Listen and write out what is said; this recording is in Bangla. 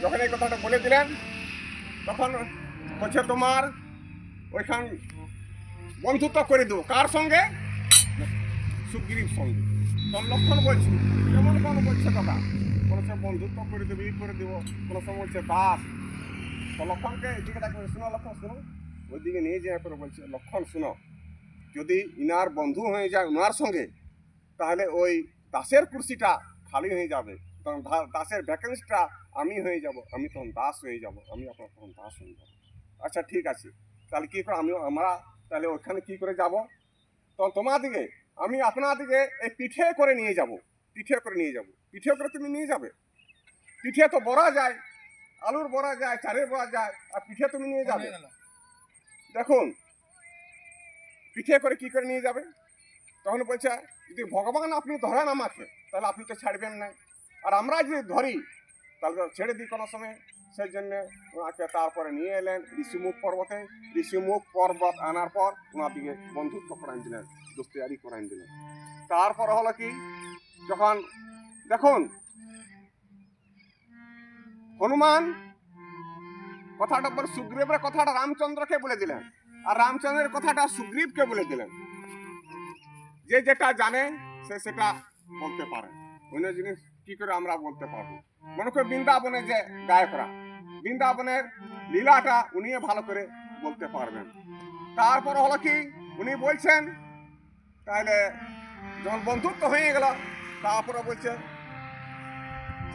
যখন এই কথাটা বলে দিলেন তখন বলছে তোমার ওইখান বন্ধুত্ব করে দেবো। কার সঙ্গে? সুগ্রীব সঙ্গে। তখন লক্ষণ বলছি কেমন কোন বলছে কথা, কোনো সময় বন্ধুত্ব করে দেবো, ই করে দেবো, কোনো সময় বলছে দাস। তো লক্ষণকে এদিকে ডাকে, শুনো লক্ষণ শুনো, ওইদিকে নিয়ে যেয়ে করে বলছে লক্ষণ শুনো, যদি ইনার বন্ধু হয়ে যায় ওনার সঙ্গে তাহলে ওই দাসের কুর্সিটা খালি হয়ে যাবে, তখন দাসের ভ্যাকেন্সিটা আমি হয়ে যাব, আমি তখন দাস হয়ে যাব, আমি আপনার তখন দাস হয়ে যাব। আচ্ছা ঠিক আছে, তাহলে কী করে আমরা তাহলে ওখানে কী করে যাব? তখন তোমাদিকে আমি আপনাদিকে এই পিঠে করে নিয়ে যাব, পিঠে করে নিয়ে যাব। পিঠে করে তুমি নিয়ে যাবে? পিঠে তো বড়া যায়, আলুর বড়া যায়, চালের বড়া যায়, আর পিঠে তুমি নিয়ে যাবে? দেখুন পিঠে করে কি করে নিয়ে যাবে? তখন বলছে যদি ভগবান আপনি ধরেন আমাকে তাহলে আপনি তো ছাড়বেন না, আর আমরা যদি ধরি তাহলে তো ছেড়ে দিই কোনো সময়। সেই জন্য ওনাকে তারপরে নিয়ে এলেন ঋষিমুখ পর্বতে। ঋষিমুখ পর্বত আনার পর ওনার দিকে বন্ধুত্ব করান দিলেন, দোস্তিয়ারি করান দিলেন। তারপর হলো কি, যখন দেখুন হনুমান কথাটা পর সুগ্রীবের কথাটা রামচন্দ্রকে বলে দিলেন, আর রামচন্দ্রের কথাটা সুগ্রীবকে বলে দিলেন। যে যেটা জানে সে সেটা বলতে পারে, অন্য জিনিস কি করে আমরা বলতে পারবো? মনে করি বৃন্দাবনে যে গায়করা, বৃন্দাবনের লীলাটা উনি ভালো করে বলতে পারবেন। তারপর হলো কি, উনি বলছেন তাহলে যখন বন্ধুত্ব হয়ে গেল তারপরে বলছে